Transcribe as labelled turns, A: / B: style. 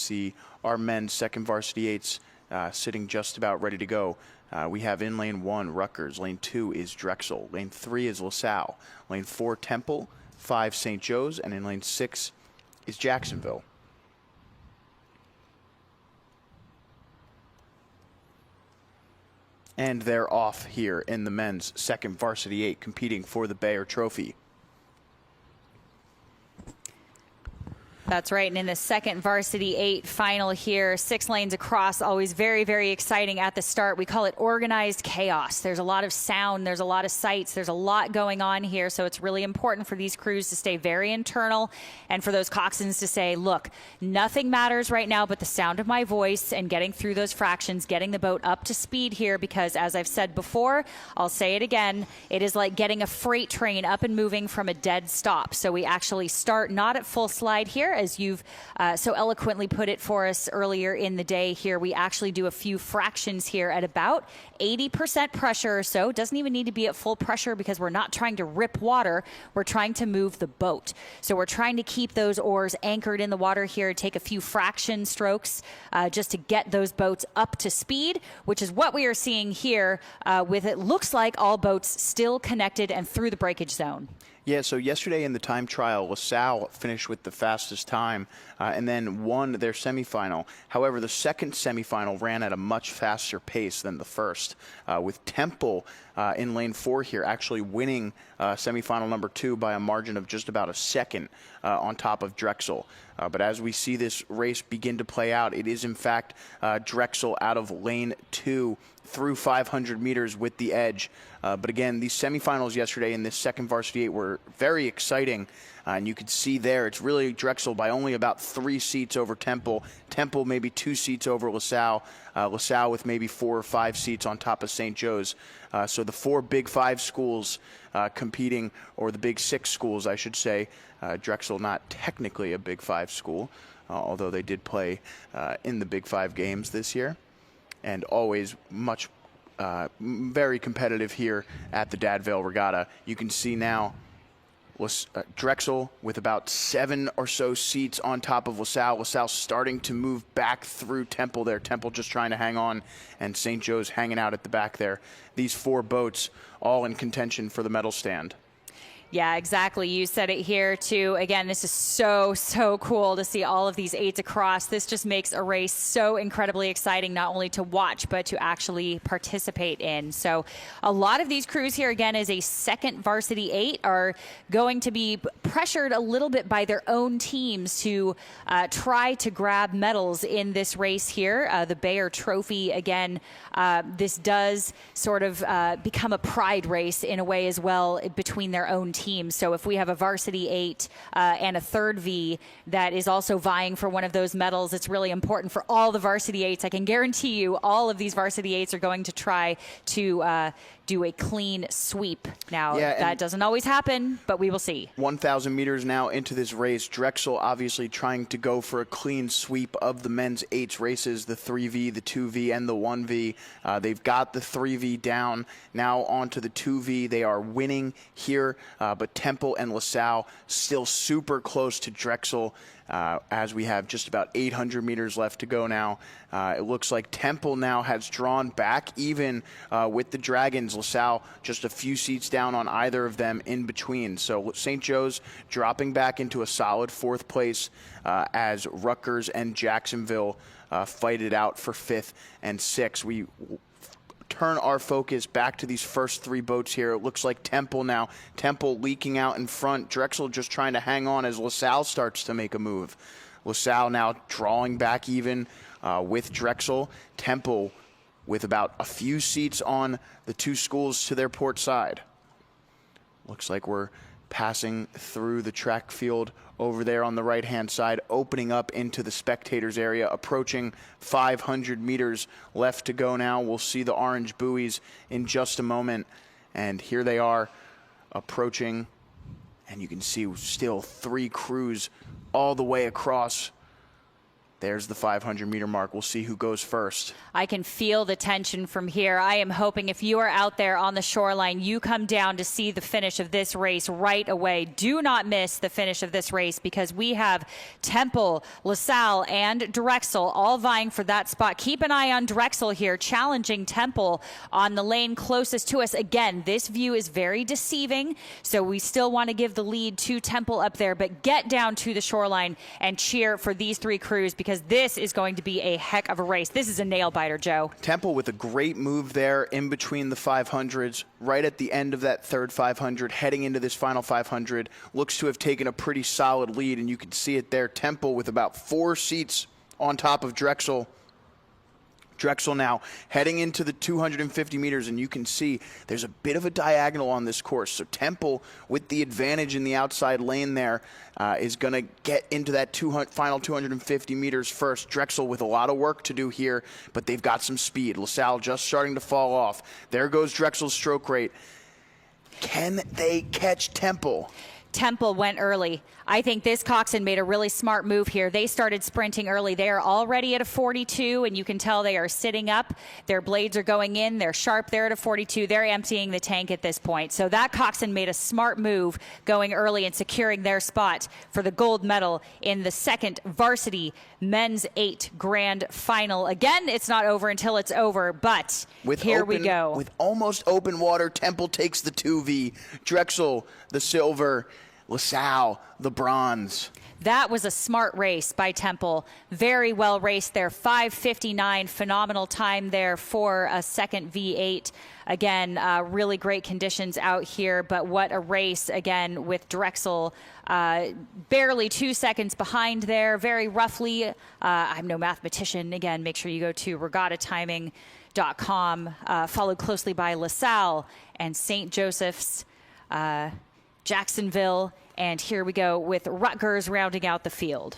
A: see our men's second varsity eights sitting just about ready to go. We have in lane 1, Rutgers. Lane 2 is Drexel. Lane 3 is LaSalle. Lane 4, Temple. 5, St. Joe's. And in lane 6 is Jacksonville. And they're off here in the men's second varsity 8, competing for the Bayer Trophy.
B: That's right. And in the second varsity 8 final here, 6 lanes across, always very, very exciting at the start. We call it organized chaos. There's a lot of sound. There's a lot of sights. There's a lot going on here. So it's really important for these crews to stay very internal and for those coxswains to say, look, nothing matters right now but the sound of my voice and getting through those fractions, getting the boat up to speed here, because as I've said before, I'll say it again, it is like getting a freight train up and moving from a dead stop. So we actually start not at full slide here, as you've so eloquently put it for us earlier in the day here. We actually do a few fractions here at about 80% pressure or so. Doesn't even need to be at full pressure because we're not trying to rip water. We're trying to move the boat. So we're trying to keep those oars anchored in the water here, take a few fraction strokes just to get those boats up to speed, which is what we are seeing here with it looks like all boats still connected and through the breakage zone.
A: Yeah, so yesterday in the time trial, LaSalle finished with the fastest time and then won their semifinal. However, the second semifinal ran at a much faster pace than the first, with Temple in lane 4 here actually winning semifinal number 2 by a margin of just about a second on top of Drexel. But as we see this race begin to play out, it is in fact Drexel out of lane 2 through 500 meters with the edge. But again, these semifinals yesterday in this second varsity 8 were very exciting. And you can see there, it's really Drexel by only about 3 seats over Temple. Temple maybe 2 seats over LaSalle. LaSalle with maybe 4 or 5 seats on top of St. Joe's. So the 4 Big 5 schools competing, or the Big 6 schools, I should say. Drexel not technically a Big 5 school, although they did play in the Big 5 games this year. And always much, very competitive here at the Vail Regatta. You can see now Drexel with about 7 or so seats on top of LaSalle. LaSalle starting to move back through Temple there. Temple just trying to hang on, and St. Joe's hanging out at the back there. These 4 boats all in contention for the medal stand.
B: Yeah, exactly. You said it here too. Again, this is so, so cool to see all of these 8s across. This just makes a race so incredibly exciting, not only to watch, but to actually participate in. So a lot of these crews here, again, as a second varsity 8, are going to be pressured a little bit by their own teams to try to grab medals in this race here. The Bayer Trophy, again, this does sort of become a pride race in a way as well between their own teams. So if we have a varsity 8 and a third V that is also vying for one of those medals, it's really important for all the varsity 8s. I can guarantee you all of these varsity 8s are going to try to do a clean sweep. Now, that doesn't always happen, but we will see. 1,000
A: meters now into this race. Drexel obviously trying to go for a clean sweep of the men's 8s races, the 3V, the 2V, and the 1V. They've got the 3V down. Now onto the 2V. They are winning here, but Temple and LaSalle still super close to Drexel. As we have just about 800 meters left to go now. It looks like Temple now has drawn back even with the Dragons. LaSalle just a few seats down on either of them in between. So St. Joe's dropping back into a solid 4th place as Rutgers and Jacksonville fight it out for 5th and 6th. We turn our focus back to these first 3 boats here. It looks like Temple now. Temple leaking out in front. Drexel just trying to hang on as LaSalle starts to make a move. LaSalle now drawing back even with Drexel. Temple with about a few seats on the 2 schools to their port side. Looks like we're passing through the track field over there on the right-hand side, opening up into the spectators area, approaching 500 meters left to go now. We'll see the orange buoys in just a moment. And here they are approaching, and you can see still 3 crews all the way across. There's the 500-meter mark. We'll see who goes first.
B: I can feel the tension from here. I am hoping if you are out there on the shoreline, you come down to see the finish of this race right away. Do not miss the finish of this race because we have Temple, LaSalle, and Drexel all vying for that spot. Keep an eye on Drexel here, challenging Temple on the lane closest to us. Again, this view is very deceiving, so we still want to give the lead to Temple up there, but get down to the shoreline and cheer for these three crews because this is going to be a heck of a race. This is a nail-biter, Joe.
A: Temple with a great move there in between the 500s, right at the end of that third 500, heading into this final 500, looks to have taken a pretty solid lead, and you can see it there. Temple with about 4 seats on top of Drexel. Drexel now heading into the 250 meters, and you can see there's a bit of a diagonal on this course. So Temple, with the advantage in the outside lane there, is going to get into that final 250 meters first. Drexel with a lot of work to do here, but they've got some speed. LaSalle just starting to fall off. There goes Drexel's stroke rate. Can they catch Temple?
B: Temple went early. I think this coxswain made a really smart move here. They started sprinting early. They are already at a 42, and you can tell they are sitting up. Their blades are going in. They're sharp. They're at a 42. They're emptying the tank at this point. So that coxswain made a smart move going early and securing their spot for the gold medal in the second varsity men's 8 grand final. Again, it's not over until it's over, but here we go.
A: With almost open water, Temple takes the 2V. Drexel, the silver. LaSalle, the bronze.
B: That was a smart race by Temple. Very well raced there. 5:59, phenomenal time there for a second V8. Again, really great conditions out here, but what a race again with Drexel. Barely 2 seconds behind there, very roughly. I'm no mathematician. Again, make sure you go to regattatiming.com, followed closely by LaSalle and St. Joseph's. Jacksonville, and here we go with Rutgers rounding out the field.